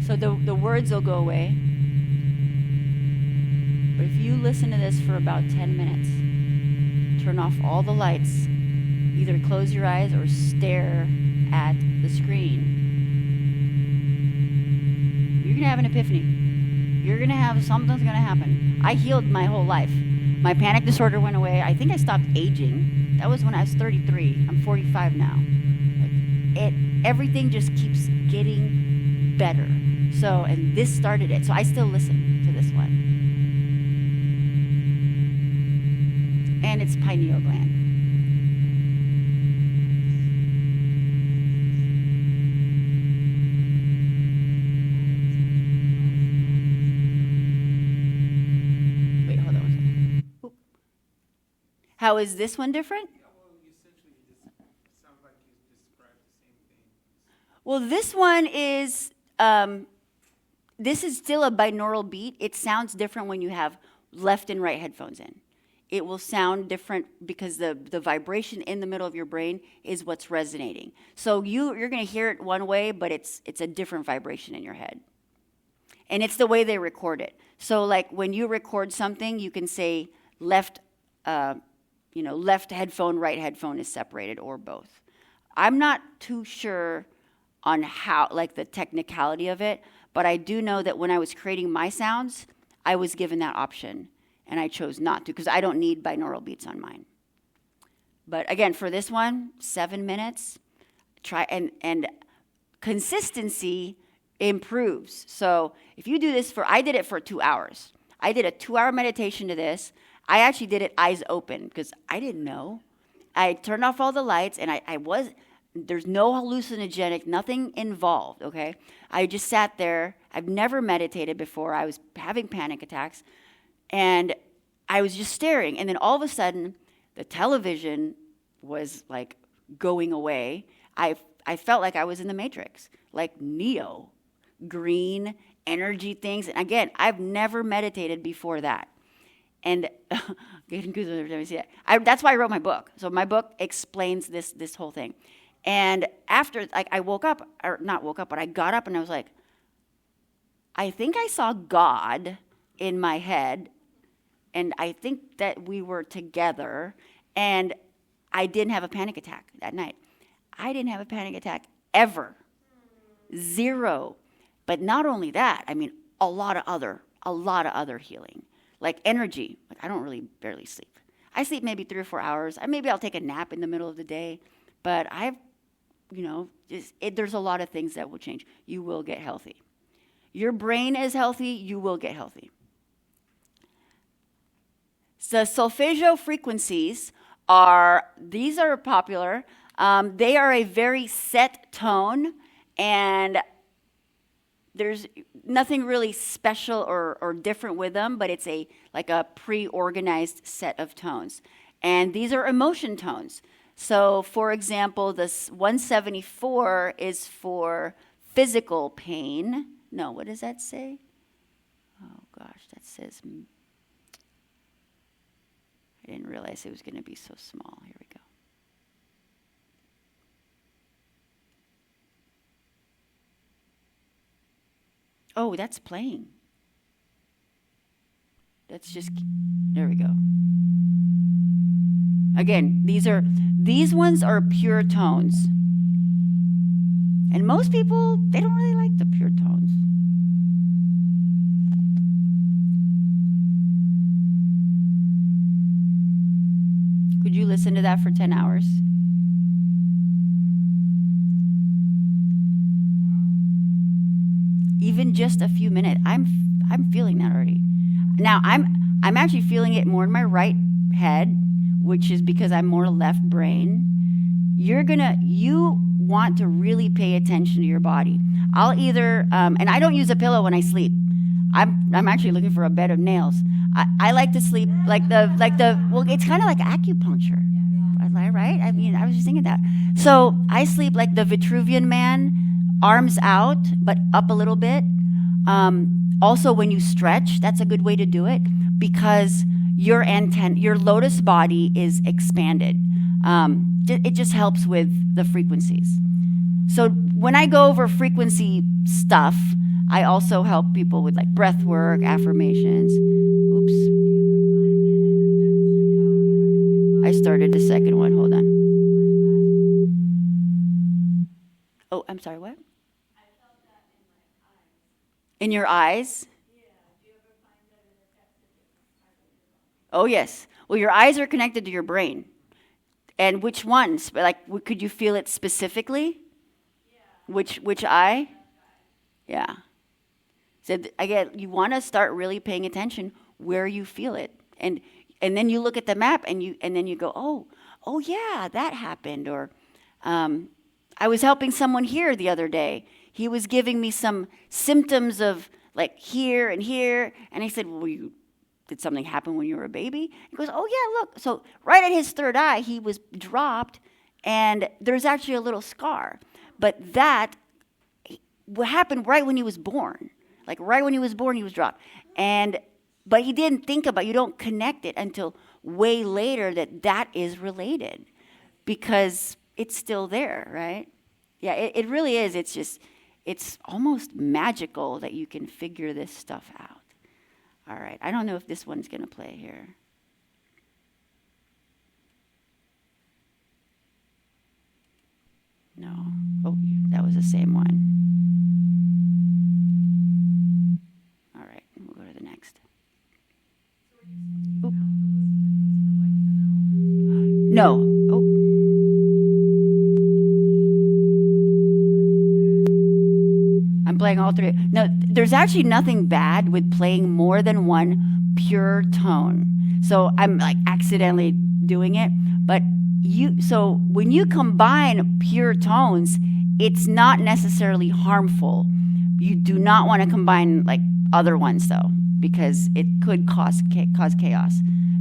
So the words will go away. But if you listen to this for about 10 minutes, turn off all the lights, either close your eyes or stare at the screen, you're going to have an epiphany. You're going to have, something's going to happen. I healed my whole life. My panic disorder went away. I think I stopped aging. That was when I was 33. I'm 45 now. Everything just keeps getting better. So, and this started it. So I still listen to this one. And it's pineal gland. Wait, hold on one second. Oop. How is this one different? Essentially, it sounds like you described the same thing. Well, this one is, this is still a binaural beat. It sounds different when you have left and right headphones in. It will sound different because the vibration in the middle of your brain is what's resonating. So you're going to hear it one way, but it's a different vibration in your head. And it's the way they record it. So like when you record something, you can say left headphone, right headphone is separated, or both. I'm not too sure on how, like the technicality of it, but I do know that when I was creating my sounds, I was given that option, and I chose not to because I don't need binaural beats on mine. But again, for this one, 7 minutes, try and consistency improves. So if you do this I did it for 2 hours. I did a 2-hour meditation to this. I actually did it eyes open because I didn't know. I turned off all the lights, and there's no hallucinogenic, nothing involved, okay? I just sat there. I've never meditated before. I was having panic attacks, and I was just staring. And then all of a sudden, the television was like going away. I felt like I was in the Matrix, like Neo, green energy things. And again, I've never meditated before that. And getting goosebumps every time I see that. That's why I wrote my book. So my book explains this whole thing. And after, like, I got up, but I got up and I was like, I think I saw God in my head, and I think that we were together, and I didn't have a panic attack that night. I didn't have a panic attack ever. 0. But not only that, I mean, a lot of other healing. Like energy. Like I don't really barely sleep. I sleep maybe 3 or 4 hours. Maybe I'll take a nap in the middle of the day. But there's a lot of things that will change. You will get healthy. Your brain is healthy, you will get healthy. So solfeggio frequencies are popular. They are a very set tone, and there's nothing really special or different with them, but it's like a pre-organized set of tones. And these are emotion tones. So, for example, this 174 is for physical pain. No, what does that say? Oh, gosh, that says... I didn't realize it was going to be so small. Here we go. Oh, that's playing. There we go. Again, these ones are pure tones. And most people, they don't really like the pure tones. Could you listen to that for 10 hours? Even just a few minutes, I'm feeling that already. Now I'm actually feeling it more in my right head, which is because I'm more left brain. You want to really pay attention to your body. I'll either and I don't use a pillow when I sleep. I'm actually looking for a bed of nails. I like to sleep like well, it's kind of like acupuncture, right? I mean, I was just thinking that. So I sleep like the Vitruvian Man, arms out, but up a little bit. Also, when you stretch, that's a good way to do it because your lotus body is expanded. It just helps with the frequencies. So when I go over frequency stuff, I also help people with like breath work, affirmations. Oops. I started the second one. Hold on. Oh, I'm sorry, what? In your eyes? Oh, yes. Well, your eyes are connected to your brain. And which ones? Like, could you feel it specifically? Which eye? Yeah. So again, you want to start really paying attention where you feel it, and then you look at the map and then you go, oh yeah, that happened. Or I was helping someone here the other day. He was giving me some symptoms of like here and here, and I said, well, did something happen when you were a baby? He goes, oh yeah, look. So right at his third eye, he was dropped, and there's actually a little scar. But that what happened right when he was born. Like right when he was born, he was dropped. But he didn't think about it. You don't connect it until way later that is related, because it's still there, right? Yeah, it really is. It's almost magical that you can figure this stuff out. All right, I don't know if this one's going to play here. No. Oh, that was the same one. All right, we'll go to the next. Oop. No. Oh. I'm playing all three. No, there's actually nothing bad with playing more than one pure tone. So I'm like accidentally doing it, but so when you combine pure tones, it's not necessarily harmful. You do not want to combine like other ones though, because it could cause chaos.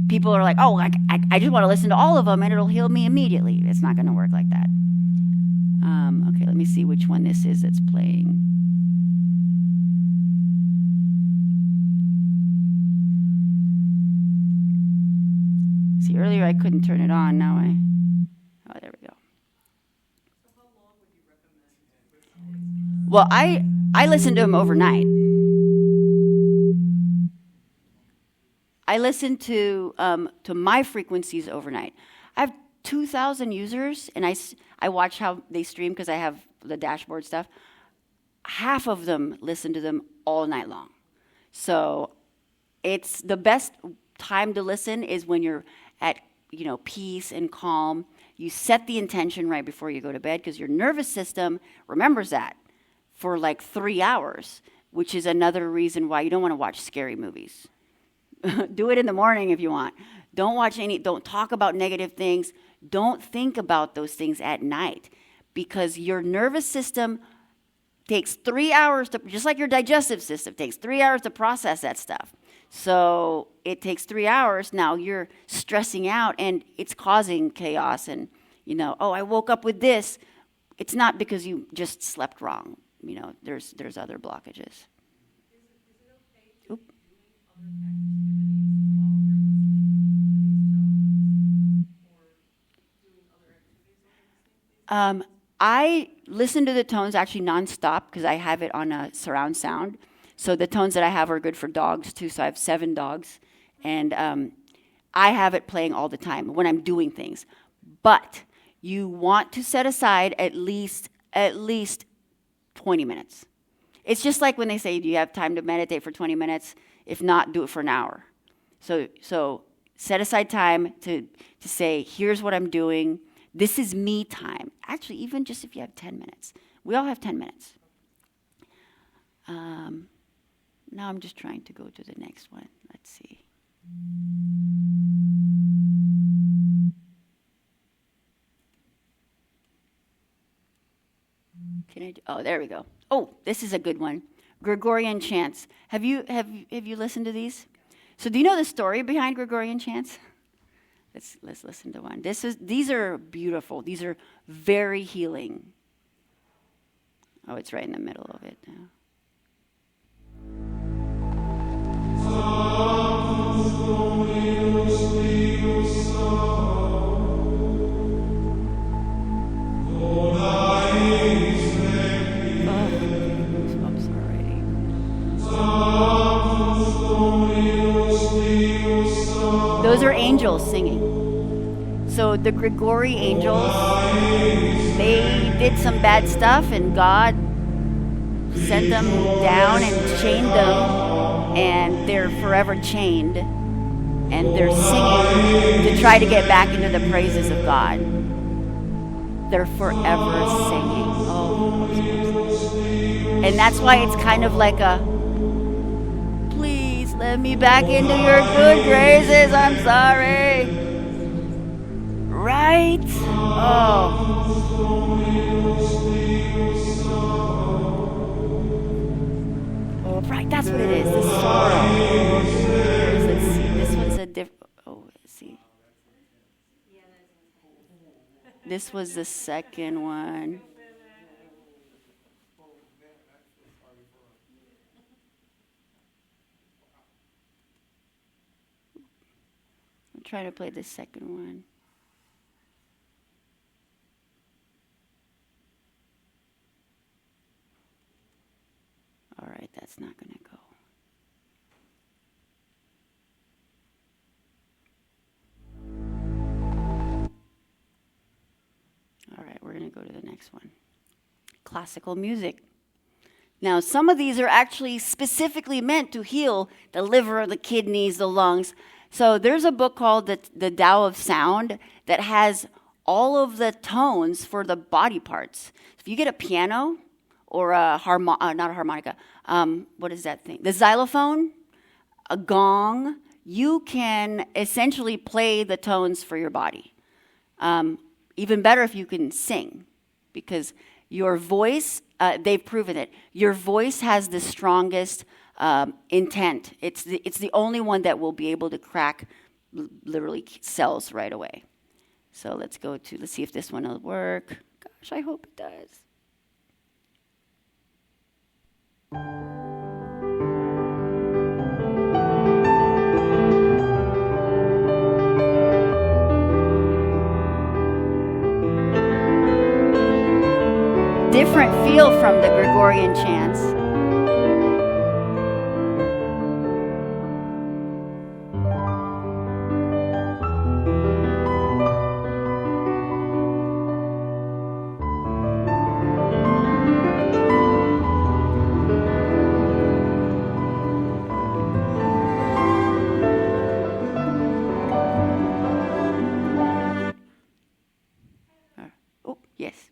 People are like, oh, I just want to listen to all of them and it'll heal me immediately. It's not going to work like that. Okay, let me see which one this is that's playing. See, earlier I couldn't turn it on. Now oh, there we go. So how long would you recommend? Well, I listen to them overnight. I listen to my frequencies overnight. I have 2,000 users, and I watch how they stream because I have the dashboard stuff. Half of them listen to them all night long. So it's the best time to listen is when you're at peace and calm. You set the intention right before you go to bed because your nervous system remembers that for like 3 hours, which is another reason why you don't want to watch scary movies. Do it in the morning if you want. Don't talk about negative things. Don't think about those things at night because your nervous system takes 3 hours just like your digestive system takes 3 hours to process that stuff. So it takes 3 hours. Now you're stressing out and it's causing chaos and, I woke up with this. It's not because you just slept wrong. There's other blockages. Is it okay to Oop. be doing other activities while you're listening to these tones, or doing other activities over the same thing? I listen to the tones actually nonstop because I have it on a surround sound. So the tones that I have are good for dogs too. So I have 7 dogs, and I have it playing all the time when I'm doing things. But you want to set aside at least 20 minutes. It's just like when they say, do you have time to meditate for 20 minutes? If not, do it for an hour. So set aside time to say, here's what I'm doing. This is me time. Actually, even just if you have 10 minutes. We all have 10 minutes. Now I'm just trying to go to the next one. Let's see. Oh, there we go. Oh, this is a good one. Gregorian chants. Have you listened to these? So do you know the story behind Gregorian chants? Let's listen to one. These are beautiful. These are very healing. Oh, it's right in the middle of it now. Goosebumps already. Those are angels singing. So the Grigori angels, they did some bad stuff, and God sent them down and chained them, and they're forever chained, and they're singing to try to get back into the praises of God. They're forever singing. Oh, and that's why it's kind of like a, please let me back into your good graces, I'm sorry. Right? Oh. Oh, right, that's what it is, the sorrow. Let's see, this one's a different, oh, let's see. This was the second one. I'll try to play the second one. All right, that's not going to go. All right, we're going to go to the next one. Classical music. Now, some of these are actually specifically meant to heal the liver, the kidneys, the lungs. So there's a book called the Tao of Sound that has all of the tones for the body parts. If you get a piano or not a harmonica, what is that thing? The xylophone, a gong, you can essentially play the tones for your body. Even better if you can sing, because your voice, they've proven it, your voice has the strongest intent. It's the only one that will be able to crack literally cells right away. So let's see if this one will work. Gosh, I hope it does. Different feel from the Gregorian chants. Oh, yes.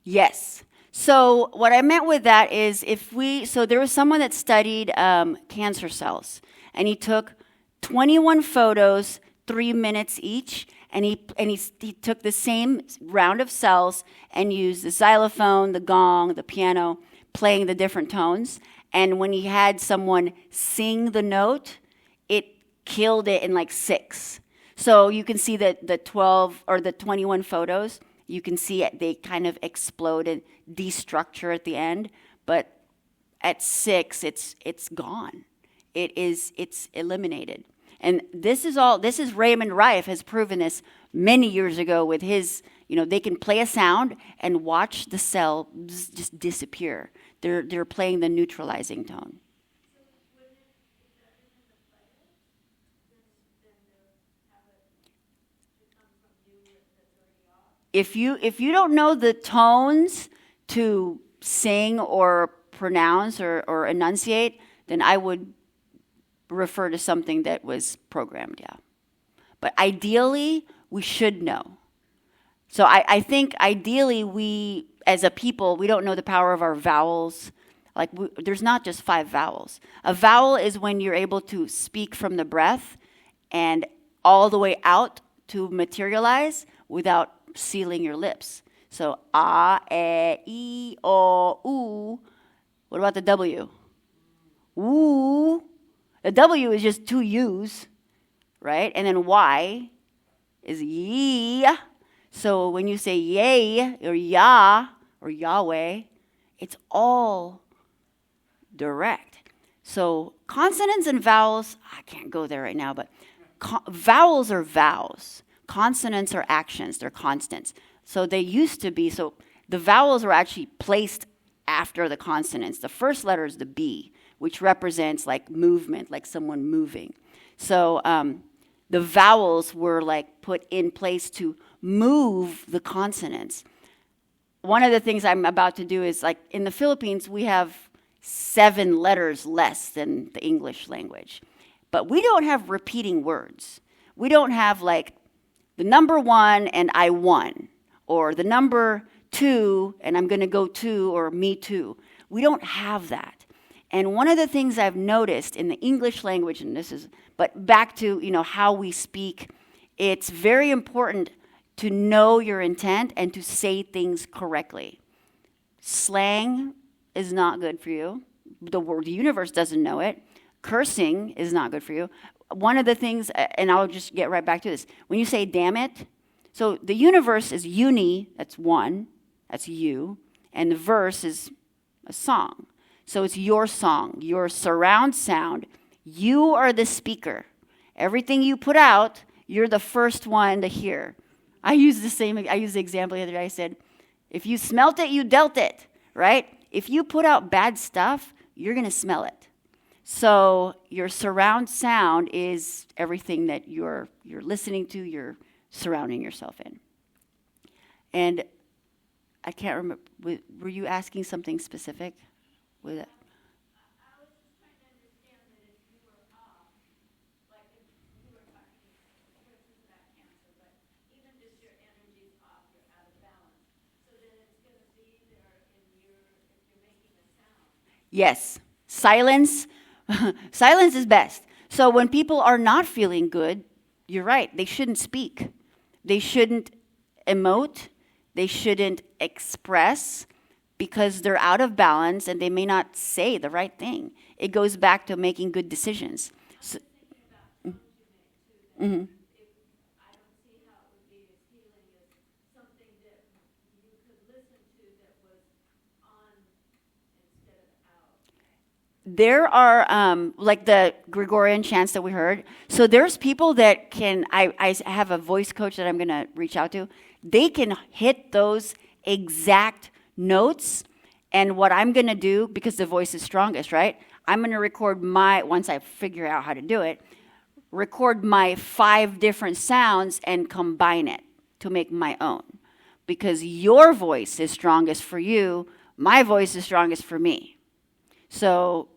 Yes. So what I meant with that is there was someone that studied cancer cells, and he took 21 photos, 3 minutes each, and he took the same round of cells and used the xylophone, the gong, the piano, playing the different tones. And when he had someone sing the note, it killed it in like 6. So you can see that the 12 or the 21 photos, you can see they kind of explode and destructure at the end, but at 6, it's gone. It's eliminated. And this is Raymond Rife has proven this many years ago with his, they can play a sound and watch the cell just disappear. They're playing the neutralizing tone. If you don't know the tones to sing or pronounce or enunciate, then I would refer to something that was programmed, yeah. But ideally, we should know. So I think ideally we, as a people, we don't know the power of our vowels. There's not just 5 vowels. A vowel is when you're able to speak from the breath and all the way out to materialize without sealing your lips. So a, e, o, u. What about the W? Ooh. The W is just 2 U's, right? And then Y is ye. So when you say yay or yah or Yahweh, it's all direct. So consonants and vowels, I can't go there right now, but vowels are vows. Consonants are actions, they're constants. So they used to be, so the vowels are actually placed after the consonants. The first letter is the B, which represents like movement, like someone moving. So the vowels were like put in place to move the consonants. One of the things I'm about to do is like in the Philippines, we have 7 letters less than the English language. But we don't have repeating words. We don't have like the number 1 and I won, or the number 2 and I'm going to go to, or me too. We don't have that. And one of the things I've noticed in the English language, and this is, but back to, how we speak, it's very important to know your intent and to say things correctly. Slang is not good for you. The universe doesn't know it. Cursing is not good for you. One of the things, and I'll just get right back to this, when you say damn it, so the universe is uni, that's one, that's you, and the verse is a song. So it's your song, your surround sound. You are the speaker. Everything you put out, you're the first one to hear. I used the example the other day. I said, if you smelt it, you dealt it, right? If you put out bad stuff, you're going to smell it. So your surround sound is everything that you're listening to, you're surrounding yourself in. And I can't remember, were you asking something specific with it? I was just trying to understand that if you were off, like if you were talking, this is about cancer, but even just your energy's off, you're out of balance. So then it's going to be there if you're making a sound. Yes. Silence. Silence is best. So when people are not feeling good, you're right, they shouldn't speak. They shouldn't emote. They shouldn't express, because they're out of balance and they may not say the right thing. It goes back to making good decisions. So, I don't see how it would be as healing as something that you could listen to that was on instead of out. There are, like the Gregorian chants that we heard. So there's people that can, I have a voice coach that I'm going to reach out to. They can hit those exact notes. And what I'm going to do, because the voice is strongest, right? I'm going to record once I figure out how to do it, record my 5 different sounds and combine it to make my own. Because your voice is strongest for you, my voice is strongest for me. So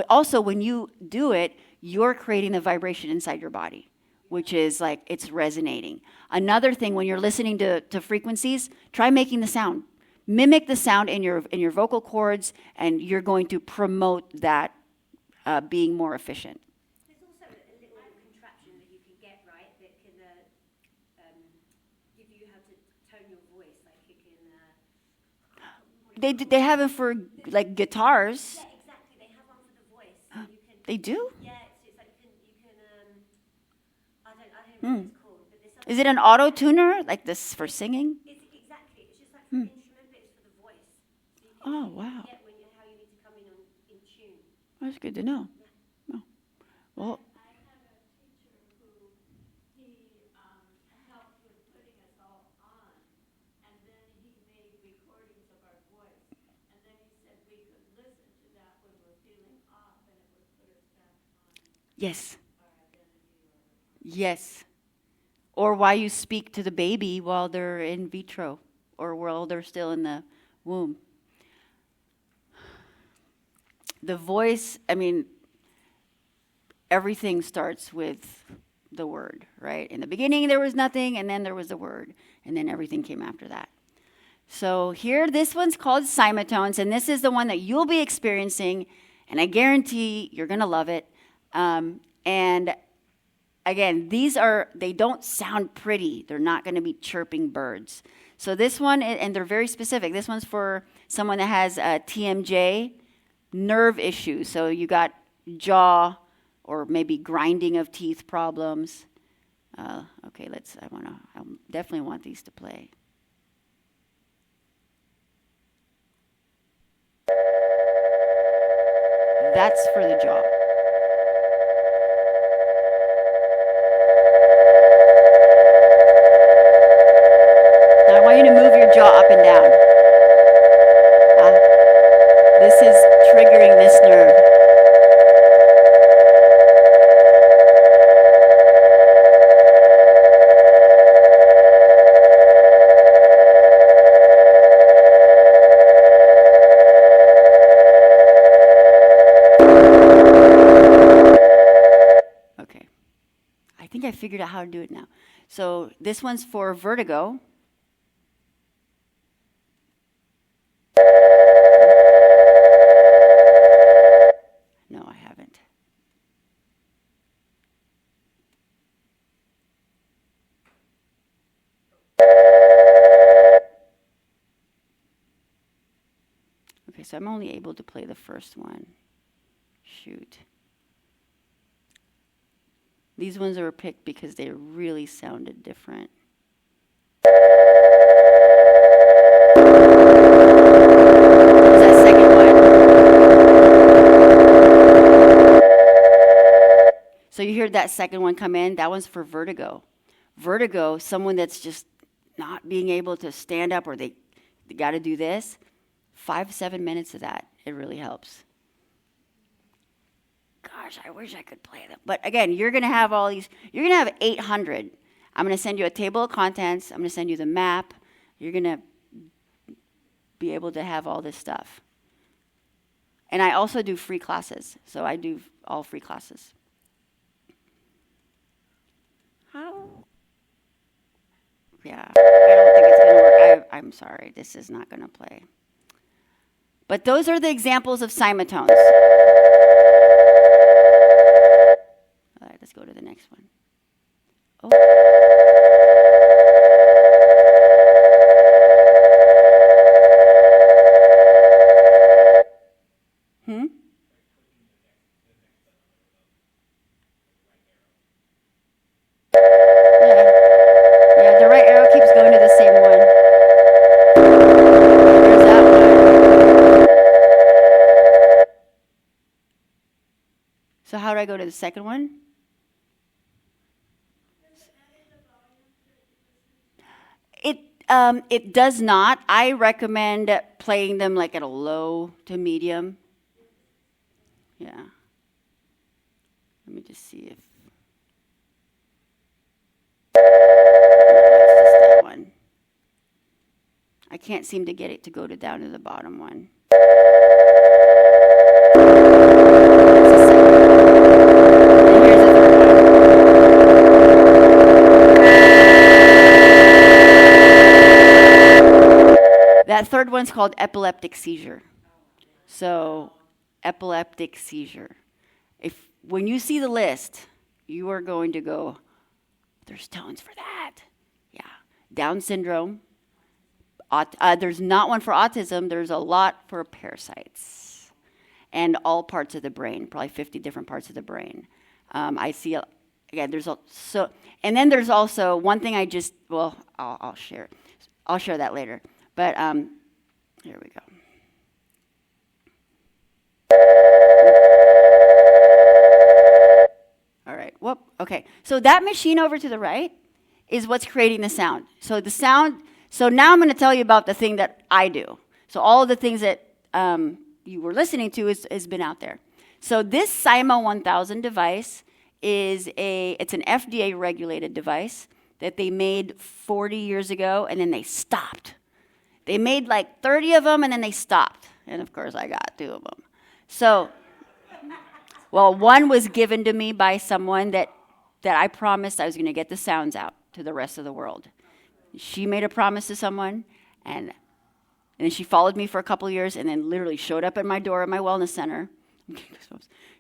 also, when you do it, you're creating the vibration inside your body, which is like it's resonating. Another thing, when you're listening to frequencies, try making the sound. Mimic the sound in your vocal cords, and you're going to promote that being more efficient. There's also a little contraption that you can get, right, that can give you how to tone your voice. Like it can... They have it for like guitars. Yeah, exactly. They have one for the voice. So you can, They do? yeah, it's like you can I don't know what it's called. But there's something... Is it an auto tuner like this for singing? Exactly. It's just like for instrument, but it's for the voice. So you can Oh, wow. get how you need to come in tune. That's good to know. Oh. Well, I had a teacher who he helped with putting us all on, and then he made recordings of our voice, and then he said we could listen to that when we're feeling off, and it would put us back on yes. our identity. Yes. Or why you speak to the baby while they're in vitro or while they're still in the womb. The voice, everything starts with the word, right? In the beginning, there was nothing, and then there was the word, and then everything came after that. So here, this one's called simatones, and this is the one that you'll be experiencing, and I guarantee you're going to love it. And again, they don't sound pretty. They're not going to be chirping birds. So this one, and they're very specific. This one's for someone that has TMJ, nerve issues. So you got jaw or maybe grinding of teeth problems. Okay, I definitely want these to play. That's for the jaw. Now I want you to move your jaw up and down. This is triggering this nerve. Okay. I think I figured out how to do it now. So this one's for vertigo. No, I haven't. Okay, so I'm only able to play the first one. Shoot. These ones were picked because they really sounded different. There's that second one. So you heard that second one come in? That one's for vertigo. Vertigo, someone that's just not being able to stand up or they got to do this. 5-7 minutes of that, it really helps. Gosh, I wish I could play them. But again, you're going to have all these, you're going to have 800. I'm going to send you a table of contents. I'm going to send you the map. You're going to be able to have all this stuff. And I also do free classes. So I do all free classes. How? Yeah, I don't think it's going to work. I'm sorry, this is not going to play. But those are the examples of simultones. All right, let's go to the next one. Oh. Yeah, the right arrow keeps going to the same one. There's that one. So how do I go to the second one? It does not. I recommend playing them like at a low to medium. Yeah. Let me just see if. No, it's just that one. I can't seem to get it to go to down to the bottom one. That's the second one. And here's the third one. That third one's called epileptic seizure. So, epileptic seizure. When you see the list, you are going to go, there's tones for that. Yeah. Down syndrome. There's not one for autism. There's a lot for parasites. And all parts of the brain, probably 50 different parts of the brain. I see, again, and then there's also one thing I'll share. I'll share that later. But here we go. All right. Whoop. Okay. So that machine over to the right is what's creating the sound. So the sound. So now I'm going to tell you about the thing that I do. So all of the things that you were listening to has been out there. So this Simo 1000 device it's an FDA regulated device that they made 40 years ago, and then they stopped. They made like 30 of them, and then they stopped. And of course, I got 2 of them. So, well, one was given to me by someone that I promised I was going to get the sounds out to the rest of the world. She made a promise to someone, and then she followed me for a couple of years, and then literally showed up at my door at my wellness center.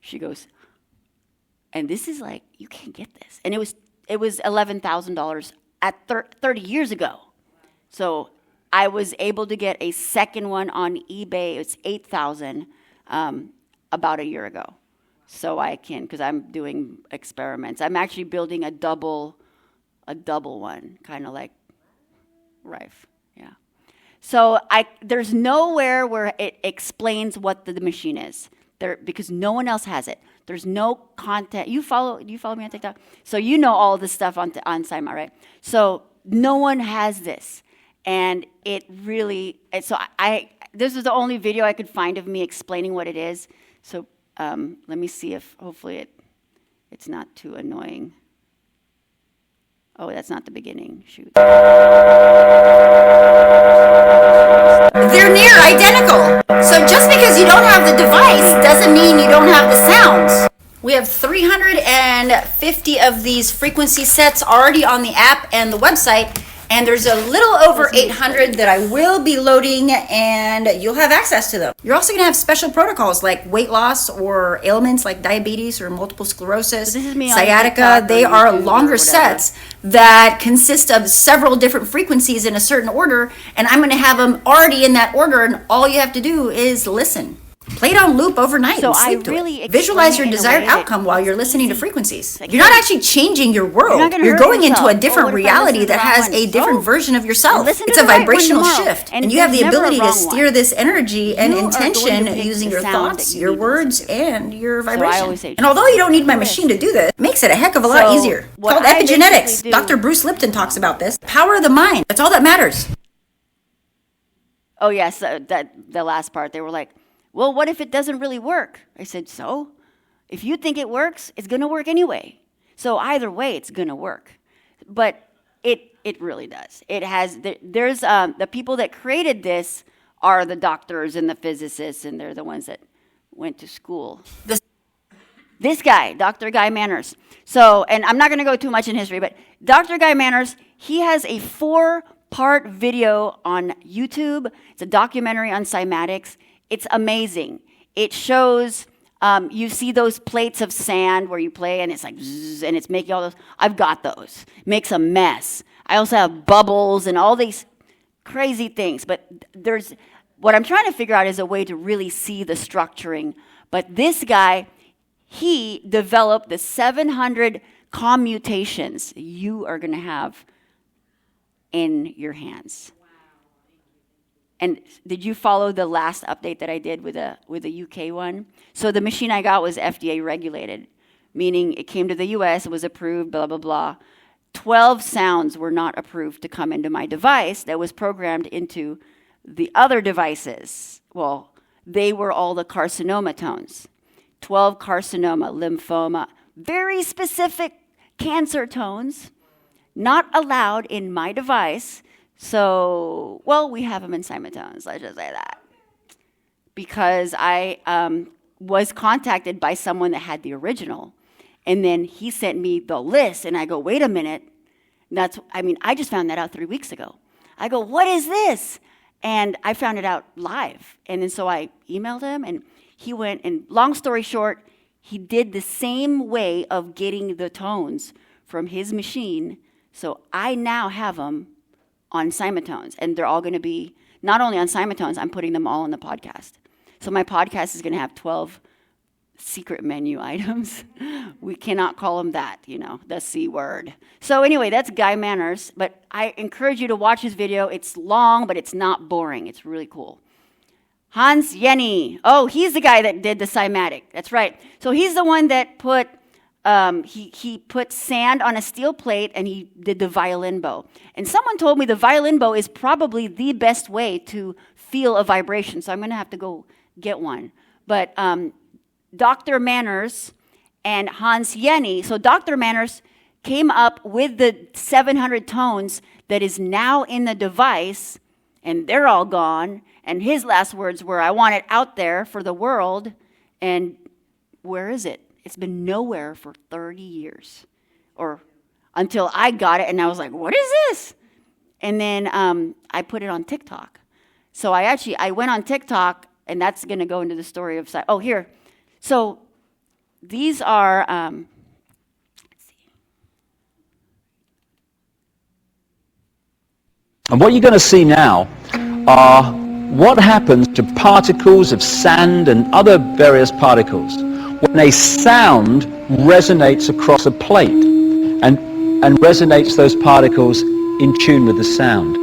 She goes, and this is like, you can't get this. And it was $11,000 at 30 years ago. So I was able to get a second one on eBay. It's $8,000 about a year ago. So I can, because I'm doing experiments. I'm actually building a double one, kind of like Rife. Yeah. So there's nowhere where it explains what the machine is there, because no one else has it. There's no content. Do you follow me on TikTok? So you know all this stuff on Sima, right? So no one has this. And it really, so this is the only video I could find of me explaining what it is. So let me see if hopefully it's not too annoying. Oh, that's not the beginning. Shoot. They're near identical. So just because you don't have the device doesn't mean you don't have the sounds. We have 350 of these frequency sets already on the app and the website, and there's a little over 800 that I will be loading, and you'll have access to them. You're also going to have special protocols like weight loss or ailments like diabetes or multiple sclerosis, So this is me on sciatica. TikTok or They are YouTube or longer whatever. sets that consist of several different frequencies in a certain order, and I'm going to have them already in that order, and all you have to do is listen. Play it on loop overnight So and I sleep to really it. Visualize your explain it in a desired way that outcome while you're it's listening to easy. frequencies. Like, You're not hey, actually changing your world. not gonna You're hurt going into yourself. a different Oh, what if I reality listen to that the has wrong a one? different Oh. version of yourself. Listen to It's a the right one vibrational tomorrow. shift. And And you have the there's never a ability to wrong steer one. this energy and You are going to intention pick using the your sound thoughts, that you your need to listen words, to. and your I vibration. always say, And although you don't need my do machine this. to do this, it makes it a heck of a lot So, easier. It's what called I epigenetics. basically do- Dr. Bruce Lipton talks about this. Power of the mind. That's all that matters. Oh, yes, the last part. They were like, well, what if it doesn't really work? I said, so? If you think it works, it's going to work anyway. So either way, it's going to work. But it really does. It has, there's, the people that created this are the doctors and the physicists, and they're the ones that went to school. This guy, Dr. Guy Manners. So, and I'm not going to go too much in history, but Dr. Guy Manners, he has a 4-part video on YouTube. It's a documentary on cymatics. It's amazing. It shows, you see those plates of sand where you play and it's like, zzz, and it's making all those. I've got those. Makes a mess. I also have bubbles and all these crazy things. But what I'm trying to figure out is a way to really see the structuring. But this guy, he developed the 700 commutations you are going to have in your hands. And did you follow the last update that I did with a UK one? So the machine I got was FDA regulated, meaning it came to the US, it was approved, blah, blah, blah. 12 sounds were not approved to come into my device that was programmed into the other devices. Well, they were all the carcinoma tones. 12 carcinoma, lymphoma, very specific cancer tones, not allowed in my device. So, well, we have them in simultones, let's just say that. Because I was contacted by someone that had the original, and then he sent me the list, and I go, wait a minute. I just found that out 3 weeks ago. I go, what is this? And I found it out live. And then so I emailed him, and he went, and long story short, he did the same way of getting the tones from his machine. So I now have them on simultones, and they're all going to be not only on simultones, I'm putting them all in the podcast. So my podcast is going to have 12 secret menu items. We cannot call them that, the C word. So anyway, that's Guy Manners, but I encourage you to watch his video. It's long, but it's not boring. It's really cool. Hans Jenny. Oh, he's the guy that did the cymatic. That's right. So he's the one that put he put sand on a steel plate and he did the violin bow. And someone told me the violin bow is probably the best way to feel a vibration. So I'm going to have to go get one. But Dr. Manners and Hans Jenny. So Dr. Manners came up with the 700 tones that is now in the device, and they're all gone. And his last words were, I want it out there for the world. And where is it? It's been nowhere for 30 years, or until I got it, and I was like, what is this? And then I put it on TikTok. So I went on TikTok, and that's going to go into the story of, oh, here. So these are, let's see. And what you're going to see now are what happens to particles of sand and other various particles when a sound resonates across a plate and resonates those particles in tune with the sound.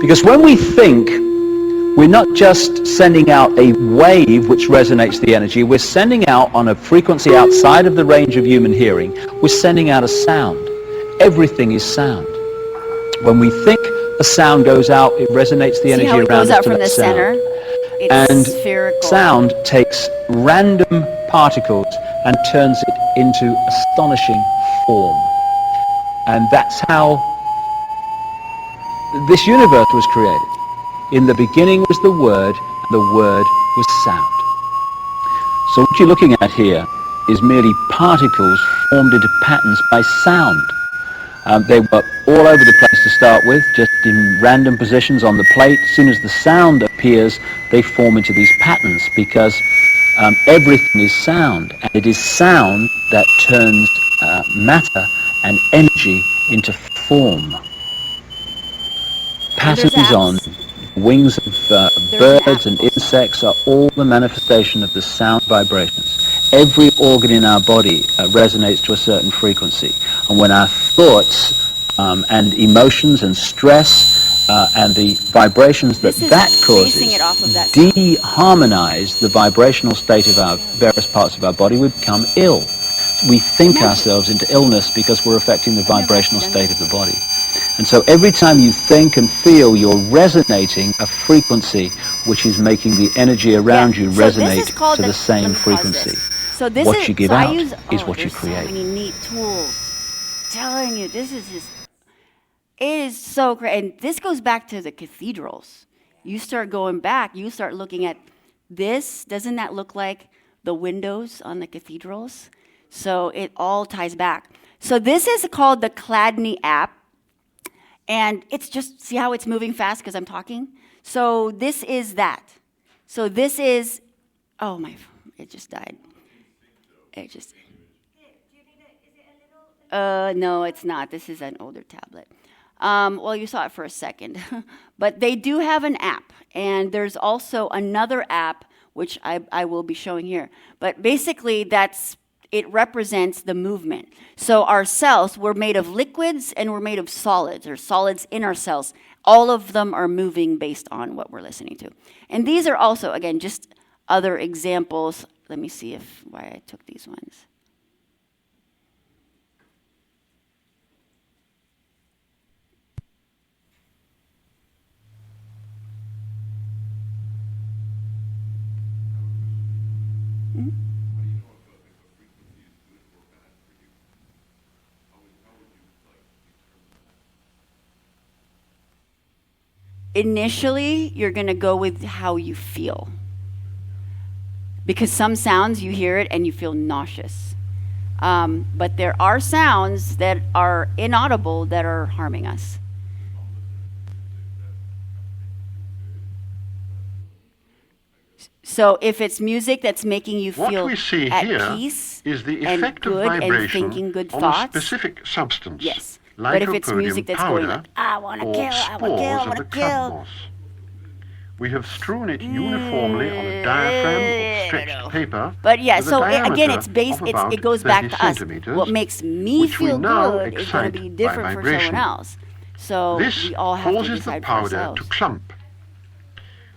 Because when we think, we're not just sending out a wave which resonates the energy, we're sending out on a frequency outside of the range of human hearing, we're sending out a sound. Everything is sound. When we think, the sound goes out, it resonates the See energy how it around goes us out to from that the sound. center? It's And spherical. sound takes random particles and turns it into astonishing form. And that's how this universe was created. In the beginning was the Word, and the Word was sound. So what you're looking at here is merely particles formed into patterns by sound. They were all over the place to start with, just in random positions on the plate. As soon as the sound appears, they form into these patterns because everything is sound, and it is sound that turns matter and energy into form. And there's Patterns on apps. wings of There's an birds app and also. insects are all the manifestation of the sound vibrations. Every organ in our body resonates to a certain frequency. And when our thoughts and emotions and stress and the vibrations that This is that basing causes it off of that sound. de-harmonize the vibrational state of our various parts of our body, we become ill. We think Imagine. ourselves into illness because we're affecting the I've never vibrational actually done state of the body. And so every time you think and feel, you're resonating a frequency which is making the energy around you So this resonate is called to the let same me pause frequency. this. So this What is you give so I out use is what you there's so create. many neat tools. Telling you, this is just it is so great. And this goes back to the cathedrals. You start going back, you start looking at this. Doesn't that look like the windows on the cathedrals? So it all ties back. So this is called the Cladney app. And it's just, see how it's moving fast because I'm talking? So this is that. So this is, oh my, it just died. It just, no, it's not. This is an older tablet. Well, you saw it for a second. But they do have an app. And there's also another app, which I will be showing here. But basically, it represents the movement. So our cells, we're made of liquids and we're made of solids, or solids in our cells. All of them are moving based on what we're listening to. And these are also, again, just other examples. Let me see why I took these ones. Initially, you're going to go with how you feel. Because some sounds, you hear it and you feel nauseous. But there are sounds that are inaudible that are harming us. So if it's music that's making you What feel we see at here peace is the and effect of good and vibration thinking good on thoughts, a specific substance, yes. But if it's music lycopodium that's going powder like, I want to or kill, I want to kill, I spores of want the to club kill. moss. We have strewn it uniformly on a diaphragm of stretched paper. But yeah, with a so again, diameter it's based. of about It goes back 30 to us. centimeters, What makes me which we feel now good is going excite to be by different for someone vibration. else. So This we all have to causes the decide for powder ourselves. to clump.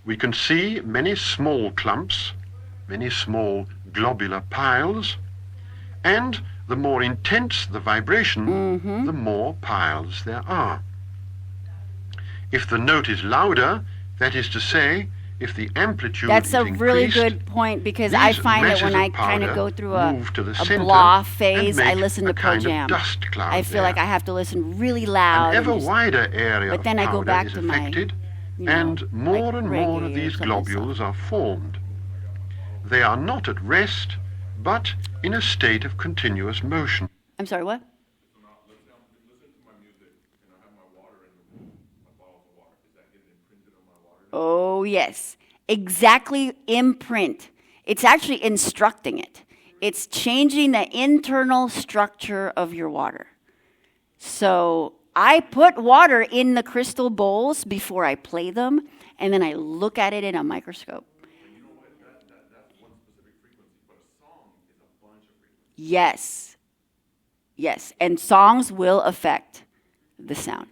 We can see many small clumps, many small globular piles, and the more intense the vibration, the more piles there are. If the note is louder, that is to say, if the amplitude That's is a really increased, good point because I these find that when masses I of kind of powder go through a move to the center blah and phase, I make listen a to Pearl kind of Jam. dust cloud I feel like there. I have to listen really An loud. ever And just, wider area but of then I go powder back is to my, affected, you know, and more like and more reggae of or these something globules soft. are formed. They are not at rest, but in a state of continuous motion. I'm sorry, what? Oh, yes. Exactly imprint. It's actually instructing it. It's changing the internal structure of your water. So I put water in the crystal bowls before I play them, and then I look at it in a microscope. Yes. Yes. And songs will affect the sound.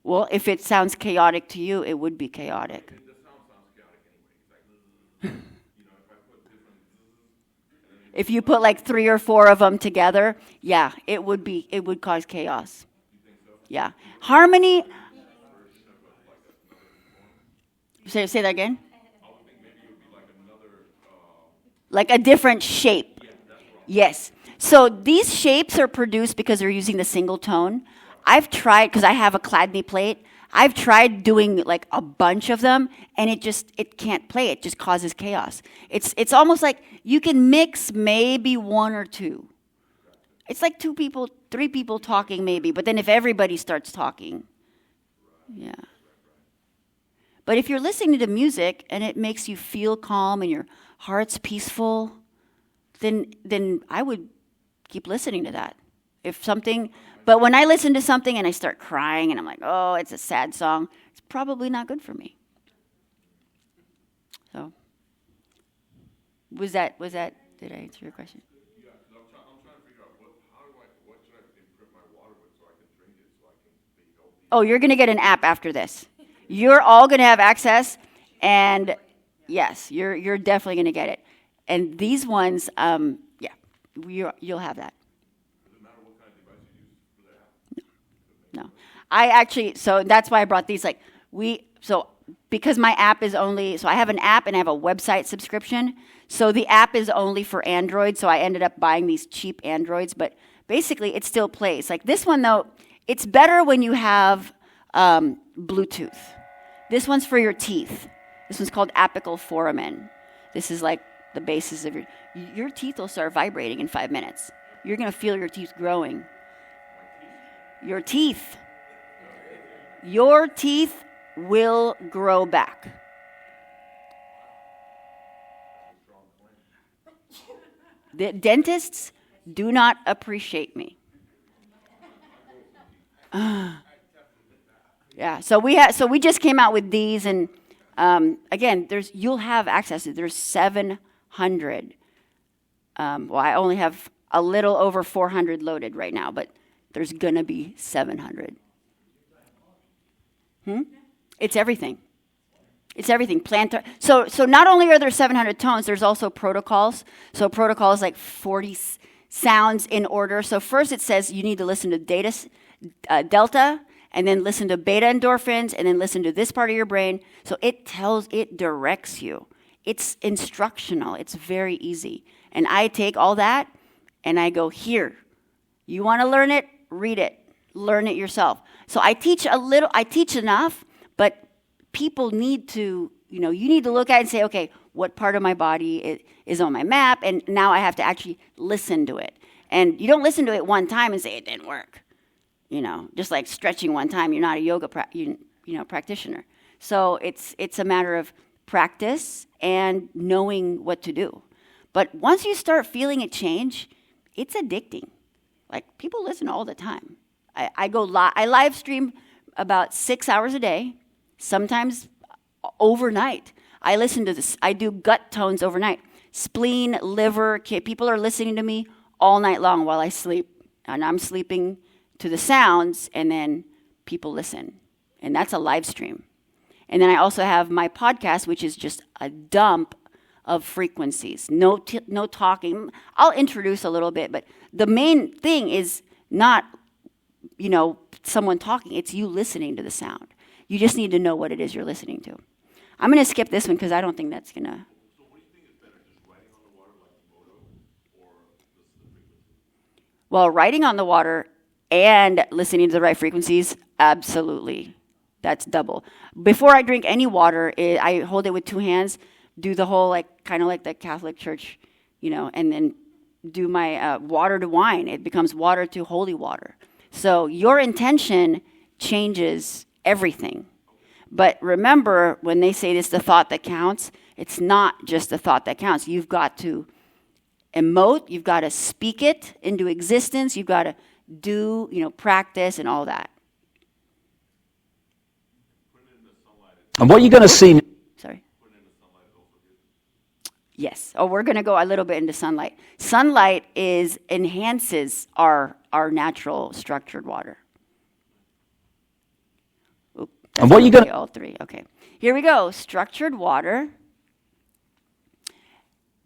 Well, if it sounds chaotic to you, it would be chaotic. If you put like 3 or 4 of them together, yeah, it would cause chaos. Yeah. Harmony. Say that again. Like a different shape. Yes. So these shapes are produced because they're using the single tone. I've tried, because I have a Chladni plate, I've tried doing like a bunch of them, and it can't play. It just causes chaos. It's almost like you can mix maybe 1 or 2. It's like 2 people, 3 people talking maybe, but then if everybody starts talking, yeah. But if you're listening to music and it makes you feel calm and your heart's peaceful, then I would keep listening to that. But when I listen to something and I start crying and I'm like, oh, it's a sad song, it's probably not good for me. So, did I answer your question? Yeah, I'm trying to figure out what should I improve my water with so I can drink it so I can be healthy. Oh, you're going to get an app after this. You're all going to have access, and yes, you're definitely going to get it. And these ones, you'll have that. Does it matter what kind of device you use for the app? No. I actually, so that's why I brought these. Because my app is only, so I have an app and I have a website subscription. So the app is only for Android. So I ended up buying these cheap Androids, but basically it still plays. Like this one though, it's better when you have Bluetooth. This one's for your teeth. This one's called apical foramen. This is like the basis of your teeth will start vibrating in 5 minutes. You're going to feel your teeth growing. Your teeth will grow back. The dentists do not appreciate me. Yeah, so we just came out with these, and again, you'll have access to. There's 700. I only have a little over 400 loaded right now, but there's gonna be 700. It's everything. It's everything. So not only are there 700 tones, there's also protocols. So protocols like 40 sounds in order. So first it says you need to listen to delta, and then listen to beta endorphins, and then listen to this part of your brain. So it directs you. It's instructional. It's very easy. And I take all that, and I go, here, you want to learn it? Read it. Learn it yourself. So I teach enough, but people need to, you need to look at it and say, okay, what part of my body is on my map? And now I have to actually listen to it. And you don't listen to it one time and say, it didn't work. Just like stretching one time, you're not a yoga practitioner. So it's a matter of practice and knowing what to do. But once you start feeling it change, it's addicting. Like people listen all the time. I live stream about 6 hours a day, sometimes overnight. I listen to this. I do gut tones overnight. Spleen, liver, people are listening to me all night long while I sleep. And I'm sleeping to the sounds, and then people listen. And that's a live stream. And then I also have my podcast, which is just a dump of frequencies. No talking. I'll introduce a little bit, but the main thing is not, someone talking. It's you listening to the sound. You just need to know what it is you're listening to. I'm going to skip this one because I don't think that's going to... So what do you think is better, just writing on the water like Emoto, or the frequency? Well, writing on the water and listening to the right frequencies, absolutely. That's double. Before I drink any water, I hold it with 2 hands, do the whole, kind of like the Catholic Church, and then do my water to wine. It becomes water to holy water. So your intention changes everything. But remember, when they say it's the thought that counts, it's not just the thought that counts. You've got to emote, you've got to speak it into existence, you've got to do, practice and all that. And what you're going to see... Sorry. Yes. Oh, we're going to go a little bit into sunlight. Sunlight enhances our natural structured water. Oop, and what you're going to... All 3. Okay. Here we go. Structured water.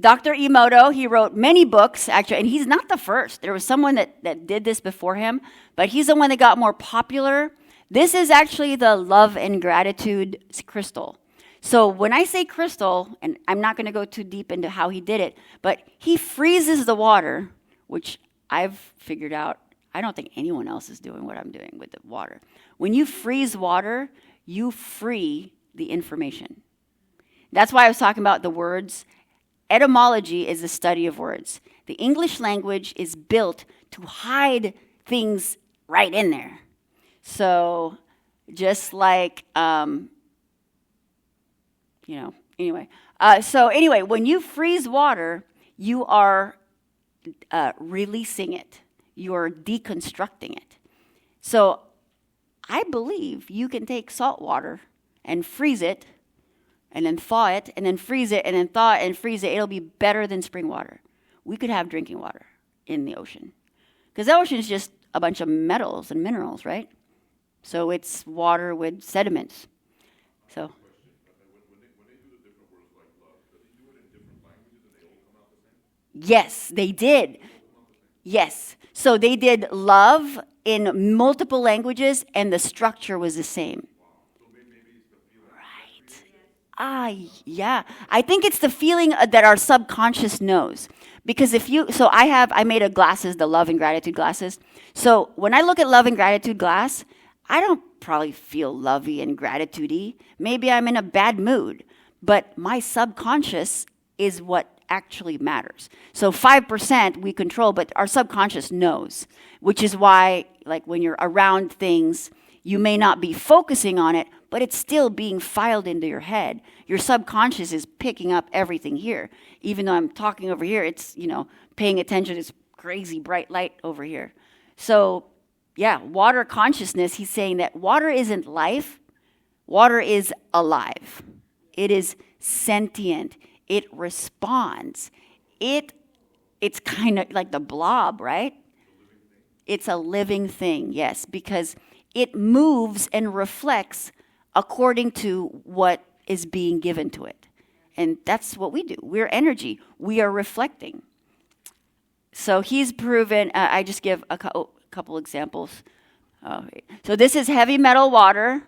Dr. Emoto, he wrote many books, actually, and he's not the first. There was someone that did this before him, but he's the one that got more popular. This is actually the love and gratitude crystal. So when I say crystal, and I'm not going to go too deep into how he did it, but he freezes the water, which I've figured out, I don't think anyone else is doing what I'm doing with the water. When you freeze water, you free the information. That's why I was talking about the words. Etymology is the study of words. The English language is built to hide things right in there. So just like, anyway, when you freeze water, you are releasing it. You are deconstructing it. So I believe you can take salt water and freeze it, and then thaw it, and then freeze it, and then thaw it and freeze it. It'll be better than spring water. We could have drinking water in the ocean. Because the ocean is just a bunch of metals and minerals, right? So it's water with sediments. So. Yes, they did. Yes. So they did love in multiple languages, and the structure was the same. Yeah. I think it's the feeling that our subconscious knows. Because I made the love and gratitude glasses. So when I look at love and gratitude glass, I don't probably feel lovey and gratitude-y. Maybe I'm in a bad mood. But my subconscious is what actually matters. So 5% we control, but our subconscious knows. Which is why, like when you're around things, you may not be focusing on it, but it's still being filed into your head. Your subconscious is picking up everything here. Even though I'm talking over here, it's, paying attention to this crazy bright light over here. So, yeah, water consciousness, he's saying that water isn't life. Water is alive. It is sentient. It responds. It's kind of like the blob, right? It's a living thing, yes, because it moves and reflects according to what is being given to it. And that's what we do. We're energy. We are reflecting. So he's proven, I just give a couple examples. So this is heavy metal water.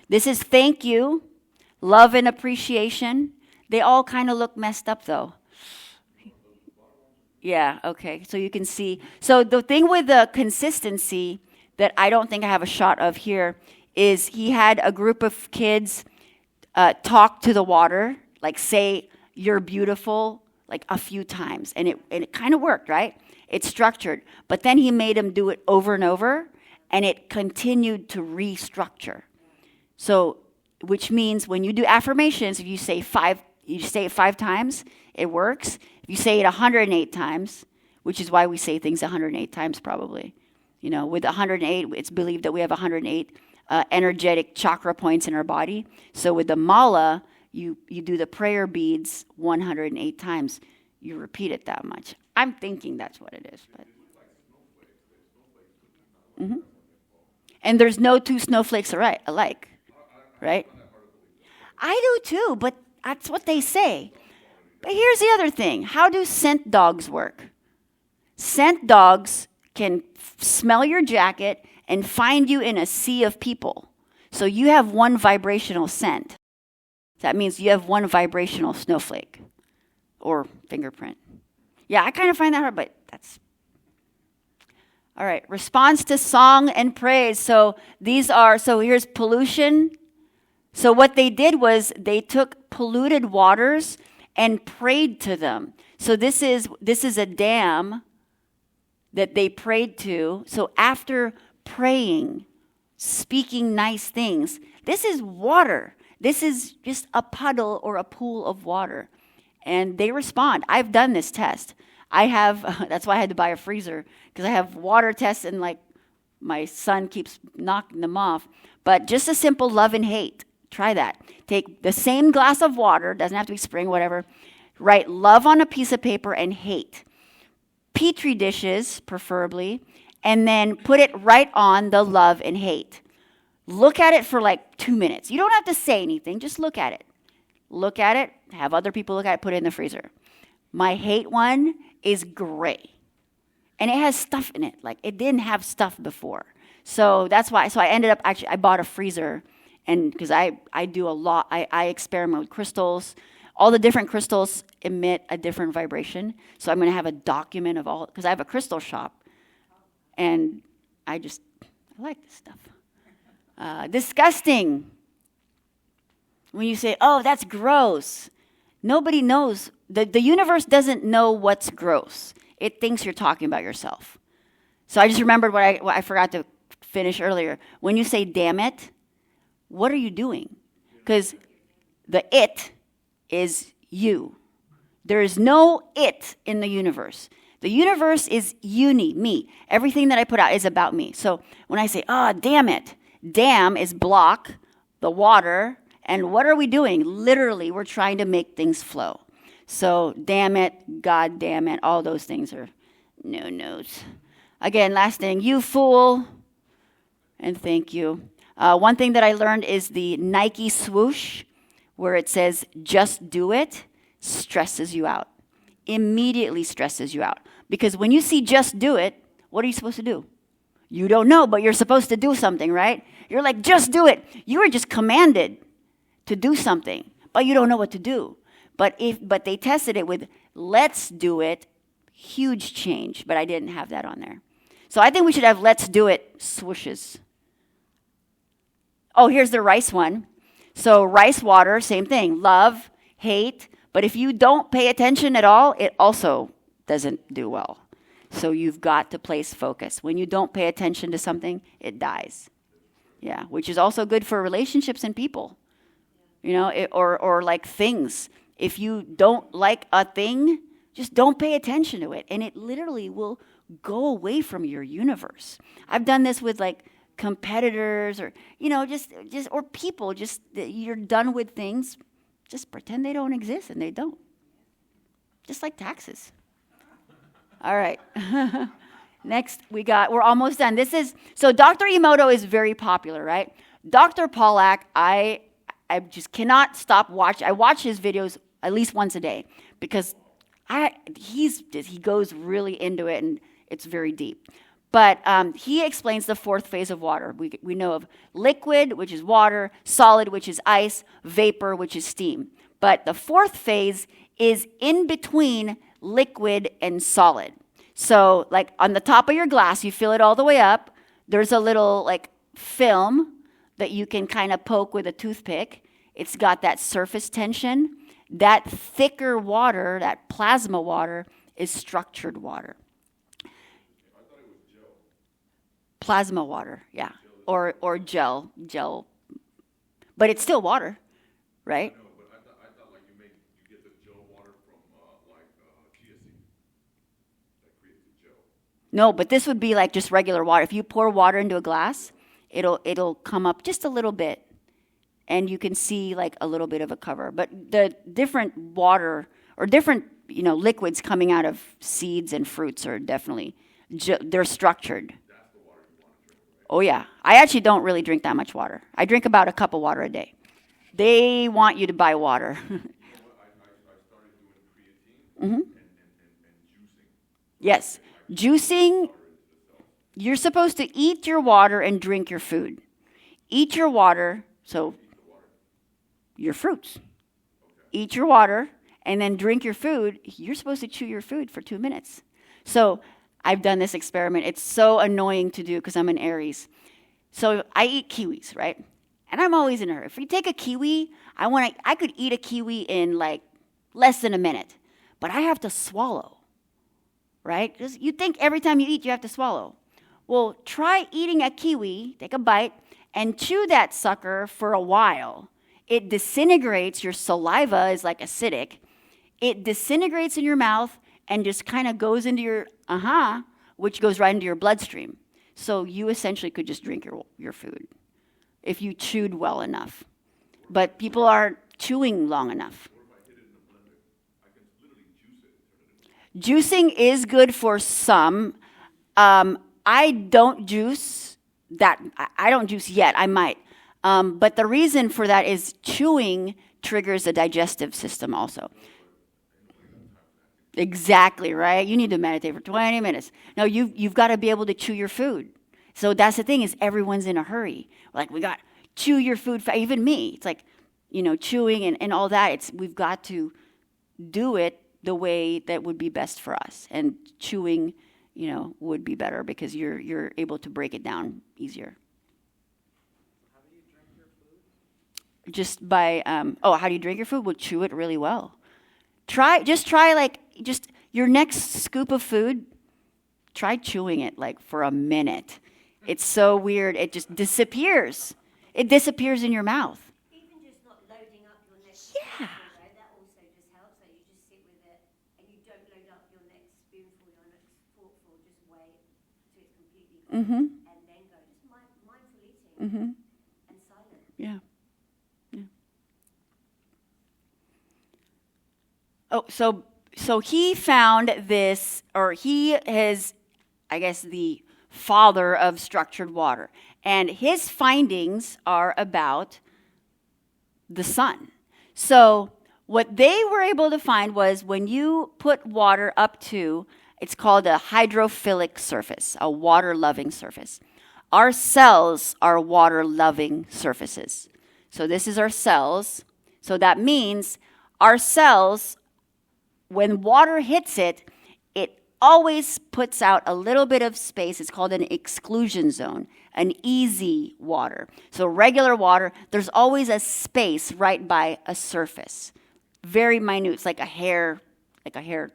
This is thank you, love and appreciation. They all kind of look messed up though. Yeah, okay, so you can see. So the thing with the consistency that I don't think I have a shot of here is he had a group of kids talk to the water, like say, you're beautiful, like a few times. And it kind of worked, right? It's structured. But then he made them do it over and over, and it continued to restructure. So, which means when you do affirmations, if you say it 5 times, it works. If you say it 108 times, which is why we say things 108 times probably. With 108, it's believed that we have 108 energetic chakra points in our body. So with the mala, you do the prayer beads 108 times. You repeat it that much. I'm thinking that's what it is. But. Mm-hmm. And there's no two snowflakes alike, right? I do too, but that's what they say. But here's the other thing. How do scent dogs work? Scent dogs can smell your jacket and find you in a sea of people. So you have one vibrational scent. That means you have one vibrational snowflake or fingerprint. Yeah, I kind of find that hard, but that's... All right, response to song and praise. So here's pollution. So what they did was they took polluted waters and prayed to them. So this is a dam that they prayed to. So after praying, speaking nice things, this is water. This is just a puddle or a pool of water. And they respond. I've done this test. That's why I had to buy a freezer, because I have water tests and my son keeps knocking them off. But just a simple love and hate. Try that. Take the same glass of water, doesn't have to be spring, whatever. Write love on a piece of paper and hate. Petri dishes, preferably, and then put it right on the love and hate. Look at it for 2 minutes. You don't have to say anything, just look at it. look at it, have other people look at it, put it in the freezer. My hate one is gray. And it has stuff in it. Like, it didn't have stuff before. So that's why. So I ended up, actually, I bought a freezer. And because I do a lot, I experiment with crystals. All the different crystals emit a different vibration. So I'm going to have a document of all, because I have a crystal shop. And I like this stuff. Disgusting. When you say, oh, that's gross. Nobody knows. The universe doesn't know what's gross. It thinks you're talking about yourself. So I just remembered what I forgot to finish earlier. When you say, damn it, what are you doing? Because the it is you. There is no it in the universe. The universe is uni, me. Everything that I put out is about me. So when I say, oh, damn it, damn is block, the water, and what are we doing? Literally, we're trying to make things flow. So, damn it, God damn it, all those things are no-nos. Again, last thing, you fool, and thank you. One thing that I learned is the Nike swoosh, where it says, just do it, stresses you out. Immediately stresses you out. Because when you see just do it, what are you supposed to do? You don't know, but you're supposed to do something, right? You're like, just do it. You were just commanded to do something, but you don't know what to do. But they tested it with let's do it, huge change, but I didn't have that on there. So I think we should have let's do it swooshes. Oh, here's the rice one. So rice water, same thing, love, hate, but if you don't pay attention at all, it also doesn't do well. So you've got to place focus. When you don't pay attention to something, it dies. Yeah, which is also good for relationships and people. You know, or like things. If you don't like a thing, just don't pay attention to it. And it literally will go away from your universe. I've done this with like competitors or, you know, just or people, just you're done with things. Just pretend they don't exist, and they don't. Just like taxes. All right. Next, we're almost done. So Dr. Emoto is very popular, right? Dr. Pollack, I just cannot stop watching. I watch his videos at least once a day because he goes really into it, and it's very deep. But he explains the fourth phase of water. We know of liquid, which is water, solid, which is ice, vapor, which is steam. But the fourth phase is in between liquid and solid. So like on the top of your glass, you fill it all the way up. There's a little like film that you can kind of poke with a toothpick. It's got that surface tension. That thicker water, that plasma water, is structured water. Plasma water, yeah. Or gel. But it's still water, right? No, but I thought like you get the gel water from chia seed that creates the gel. No, but this would be like just regular water. If you pour water into a glass, it'll come up just a little bit, and you can see like a little bit of a cover. But the different water or different liquids coming out of seeds and fruits are definitely they're structured. Oh, yeah. I actually don't really drink that much water. I drink about a cup of water a day. They want you to buy water. I started doing creatine and juicing. Yes. Juicing, you're supposed to eat your water and drink your food. Eat your water, so your fruits. Eat your water and then drink your food. You're supposed to chew your food for 2 minutes. So I've done this experiment. It's so annoying to do because I'm an Aries. So I eat kiwis, right? And I'm always in a hurry. If you take a kiwi, I could eat a kiwi in like less than a minute, but I have to swallow, right? Because you think every time you eat, you have to swallow. Well, try eating a kiwi, take a bite, and chew that sucker for a while. It disintegrates. Your saliva is like acidic. It disintegrates in your mouth and just kind of goes into your which goes right into your bloodstream. So you essentially could just drink your food if you chewed well enough. But people aren't chewing long enough. Juicing is good for some. I don't juice that. I don't juice yet. I might. But the reason for that is chewing triggers the digestive system also. Exactly, right? You need to meditate for 20 minutes. No, you've got to be able to chew your food. So that's the thing is everyone's in a hurry. Like we got chew your food, even me. It's like, chewing and all that. We've got to do it the way that would be best for us. And chewing, would be better because you're able to break it down easier. How do you drink your food? Just by, how do you drink your food? Well, chew it really well. Try your next scoop of food, try chewing it like for a minute. It's so weird. It just disappears. It disappears in your mouth. Even just not loading up your next Yeah. spoonful, though, that also just helps. So you just sit with it and you don't load up your next spoonful, your next forkful. Just wait till it's completely gone, and then go. Just mindful eating and silent. Yeah. Oh, so he found this, or he is, I guess, the father of structured water. And his findings are about the sun. So what they were able to find was when you put water up to, it's called a hydrophilic surface, a water-loving surface. Our cells are water-loving surfaces. So this is our cells. So that means our cells, when water hits it, it always puts out a little bit of space. It's called an exclusion zone, an easy water. So regular water, there's always a space right by a surface. Very minute, it's like a hair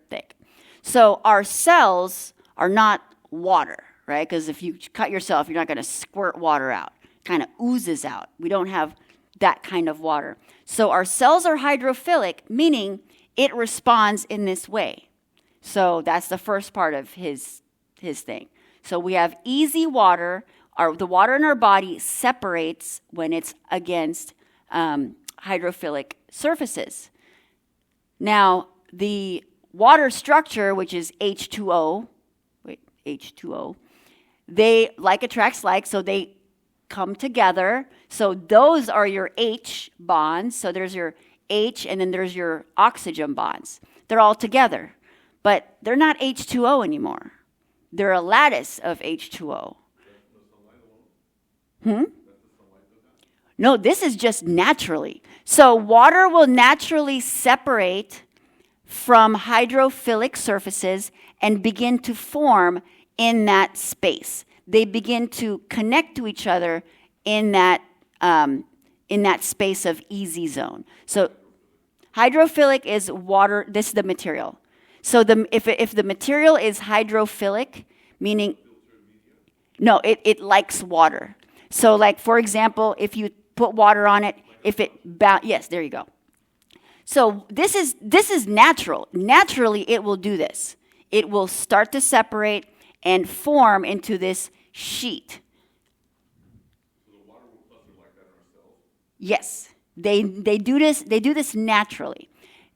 thick. So our cells are not water, right? Because if you cut yourself, you're not going to squirt water out. It kind of oozes out. We don't have that kind of water. So our cells are hydrophilic, meaning it responds in this way. So that's the first part of his thing. So we have easy water. The water in our body separates when it's against hydrophilic surfaces. Now, the water structure, which is H2O, they like attracts like, so they come together. So those are your H bonds. So there's your H, and then there's your oxygen bonds. They're all together, but they're not H2O anymore. They're a lattice of H2O. No, this is just naturally. So water will naturally separate from hydrophilic surfaces and begin to form in that space. They begin to connect to each other in that space of easy zone. So hydrophilic is water. This is the material. So if the material is hydrophilic, meaning no, it likes water. So like for example, if you put water on it, yes, there you go. So this is natural. Naturally, it will do this. It will start to separate and form into this sheet. So the water will cluster like that in our cells? Yes, they do this. They do this naturally.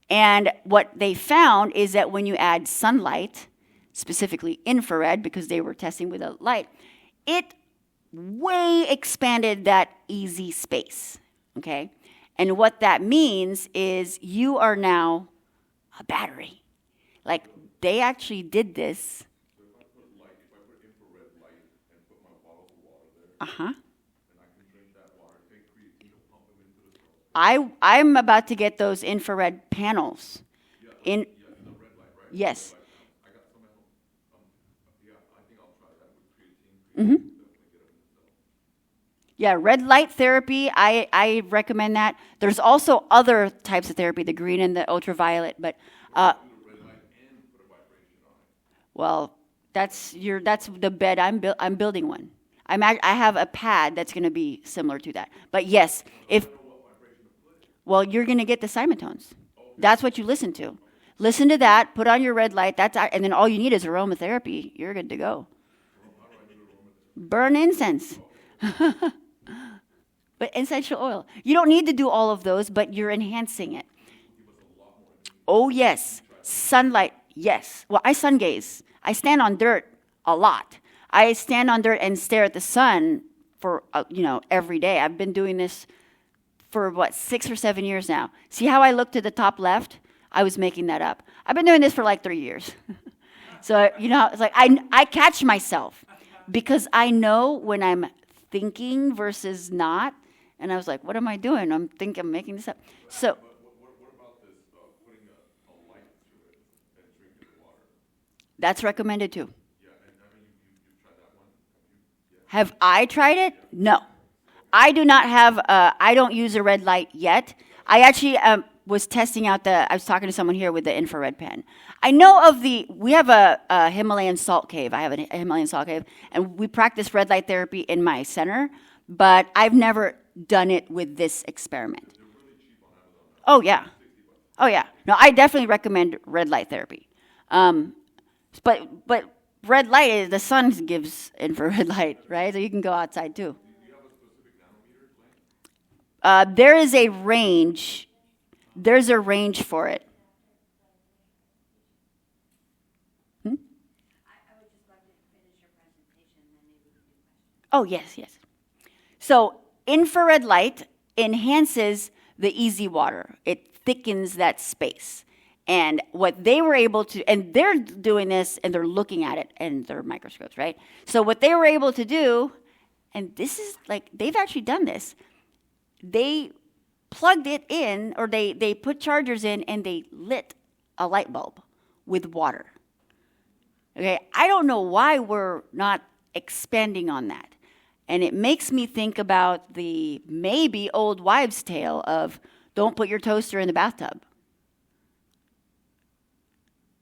And what they found is that when you add sunlight, specifically infrared, because they were testing with a light, it way expanded that easy space. Okay, and what that means is you are now a battery. Like they actually did this. So if I put infrared light and put my bottles of water there, and I can drink that water, pump them into the cells. I'm about to get those infrared panels. The red light, right? Yes. I got some at home. I think I'll try that with creatine. Definitely get them in the cell. Yeah, red light therapy, I recommend that. There's also other types of therapy, the green and the ultraviolet, but Do the red light and put a vibration on it. well, that's the bed I'm building one. I have a pad that's going to be similar to that. But yes, well, you're going to get the simatones. That's what you listen to. Listen to that, put on your red light, and then all you need is aromatherapy. You're good to go. Burn incense. But essential oil. You don't need to do all of those, but you're enhancing it. Oh, yes. Sunlight, yes. Well, I sun gaze. I stand on dirt a lot. I stand on dirt and stare at the sun for, every day. I've been doing this for what, 6 or 7 years now. See how I look to the top left? I was making that up. I've been doing this for like 3 years. So, you know, it's like I catch myself because I know when I'm thinking versus not. And I was like, what am I doing? I'm making this up. So, But what about this, putting a light to it and drinking the water? that's recommended too. Yeah, and haven't you've tried that one? Have I tried it? No. I do not have, I don't use a red light yet. I actually was testing out I was talking to someone here with the infrared pen. I know of we have a Himalayan salt cave. I have a Himalayan salt cave, and we practice red light therapy in my center, but I've never done it with this experiment. Oh, yeah. Oh, yeah. No, I definitely recommend red light therapy. But red light is, the sun gives infrared light, right? So you can go outside too. There is a range. There's a range for it. I would just like to finish your presentation and then maybe we can do questions. Oh, yes. So infrared light enhances the easy water. It thickens that space. And what they were able to, and they're doing this and they're looking at it in their microscopes, right? So what they were able to do, and this is like, they've actually done this. They plugged it in, or they put chargers in, and they lit a light bulb with water. Okay, I don't know why we're not expanding on that. And it makes me think about the maybe old wives' tale of don't put your toaster in the bathtub.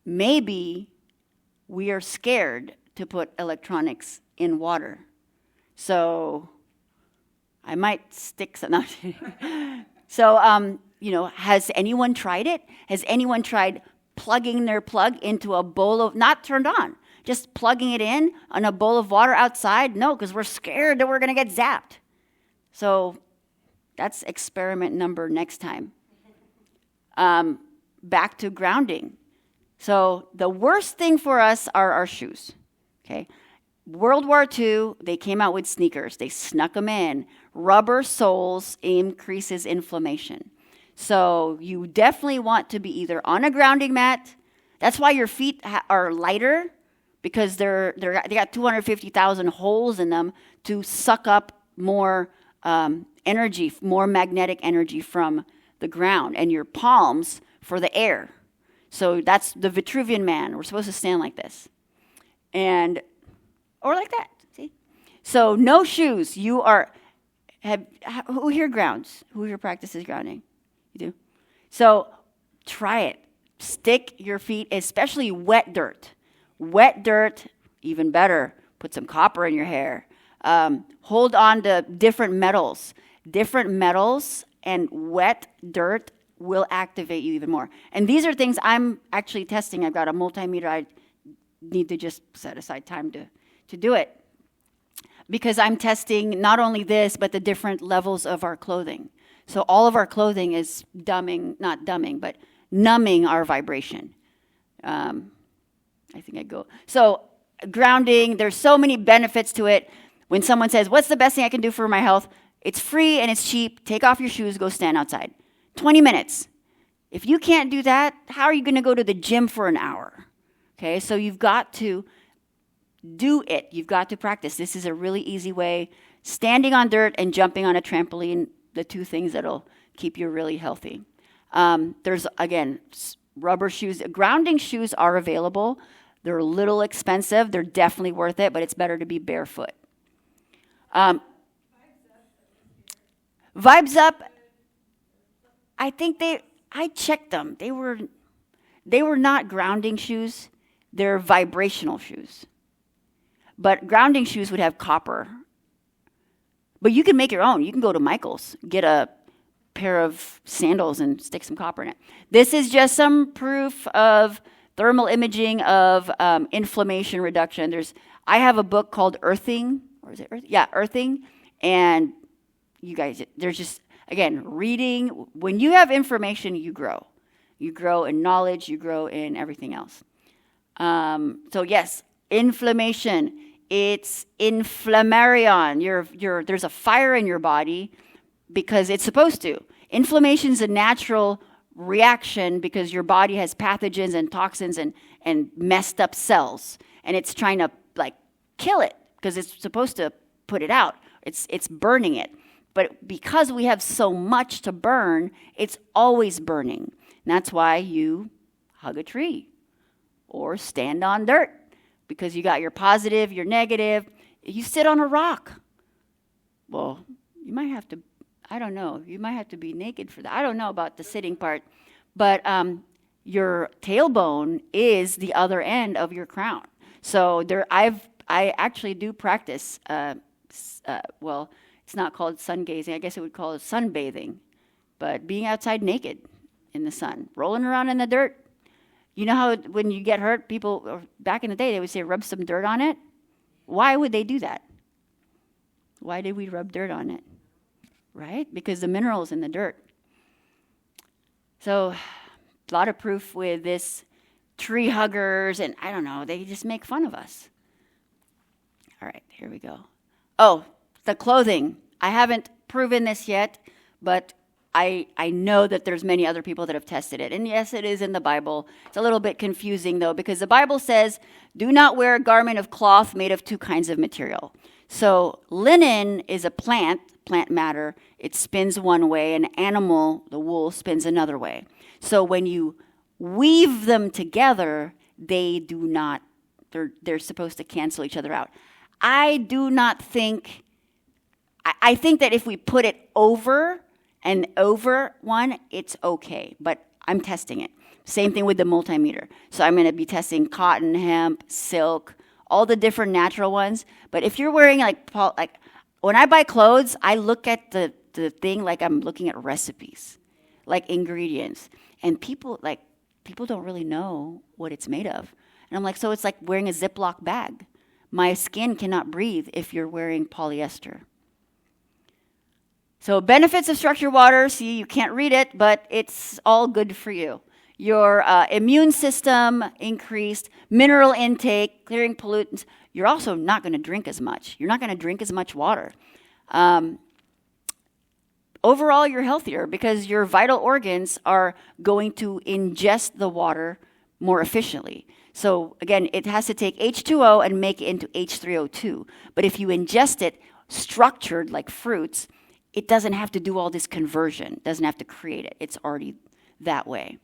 Maybe we are scared to put electronics in water. So I might stick some. No. So, has anyone tried it? Has anyone tried plugging their plug into a bowl of, not turned on, just plugging it in on a bowl of water outside? No, because we're scared that we're going to get zapped. So that's experiment number next time. Back to grounding. So the worst thing for us are our shoes, okay? World War II, they came out with sneakers. They snuck them in. Rubber soles increases inflammation. So you definitely want to be either on a grounding mat. That's why your feet are lighter, because they got 250,000 holes in them to suck up more energy, more magnetic energy from the ground, and your palms for the air. So that's the Vitruvian man. We're supposed to stand like this. Or like that, see? So no shoes. Who here grounds? Who here practices grounding? You do? So try it. Stick your feet, especially wet dirt. Wet dirt, even better. Put some copper in your hair. Hold on to different metals. Different metals and wet dirt will activate you even more. And these are things I'm actually testing. I've got a multimeter. I need to just set aside time to do it, because I'm testing not only this, but the different levels of our clothing. So all of our clothing is numbing our vibration. So grounding, there's so many benefits to it. When someone says, what's the best thing I can do for my health? It's free and it's cheap. Take off your shoes, go stand outside. 20 minutes. If you can't do that, how are you going to go to the gym for an hour? Okay, so you've got to do it. You've got to practice. This is a really easy way. Standing on dirt and jumping on a trampoline, the two things that'll keep you really healthy. There's, again, rubber shoes. Grounding shoes are available. They're a little expensive. They're definitely worth it, but it's better to be barefoot. Vibes Up, I think I checked them. They were not grounding shoes. They're vibrational shoes. But grounding shoes would have copper. But you can make your own. You can go to Michael's, get a pair of sandals and stick some copper in it. This is just some proof of thermal imaging of inflammation reduction. I have a book called Earthing, or is it Earthing? Yeah, Earthing. And you guys, there's just, again, reading. When you have information, you grow. You grow in knowledge. You grow in everything else. So yes, inflammation. It's inflammarion. There's a fire in your body. because it's supposed to. Inflammation is a natural reaction because your body has pathogens and toxins and messed up cells, and it's trying to like kill it because it's supposed to put it out. It's burning it. But because we have so much to burn, it's always burning. And that's why you hug a tree or stand on dirt, because you got your positive, your negative. You sit on a rock. Well, you might have to, I don't know, you might have to be naked for that. I don't know about the sitting part. But your tailbone is the other end of your crown. So I actually do practice, well, it's not called sun gazing. I guess it would call it sunbathing. But being outside naked in the sun, rolling around in the dirt. You know how when you get hurt, people, or back in the day, they would say, rub some dirt on it? Why would they do that? Why did we rub dirt on it? Right? Because the mineral's in the dirt. So, a lot of proof with this tree huggers, and I don't know, they just make fun of us. All right, here we go. Oh, the clothing. I haven't proven this yet, but I know that there's many other people that have tested it. And yes, it is in the Bible. It's a little bit confusing, though, because the Bible says, do not wear a garment of cloth made of two kinds of material. So linen is a plant matter. It spins one way. An animal, the wool, spins another way. So when you weave them together, they do not, they're supposed to cancel each other out. I do not think, I think that if we put it over and over one, it's okay, but I'm testing it. Same thing with the multimeter. So I'm going to be testing cotton, hemp, silk, all the different natural ones. But if you're wearing like when I buy clothes, I look at the thing like I'm looking at recipes, like ingredients. And people don't really know what it's made of. And I'm like, so it's like wearing a Ziploc bag. My skin cannot breathe if you're wearing polyester. So benefits of structured water, see, you can't read it, but it's all good for you. Your immune system increased, mineral intake, clearing pollutants. You're also not going to drink as much. You're not going to drink as much water. Overall, you're healthier because your vital organs are going to ingest the water more efficiently. So again, it has to take H2O and make it into H3O2. But if you ingest it structured like fruits, it doesn't have to do all this conversion. It doesn't have to create it. It's already that way.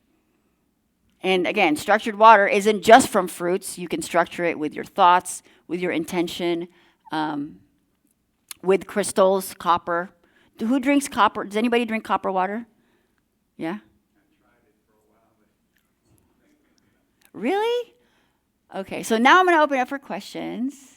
And again, structured water isn't just from fruits. You can structure it with your thoughts, with your intention, with crystals, copper. Who drinks copper? Does anybody drink copper water? Yeah? Really? Okay, so now I'm going to open up for questions.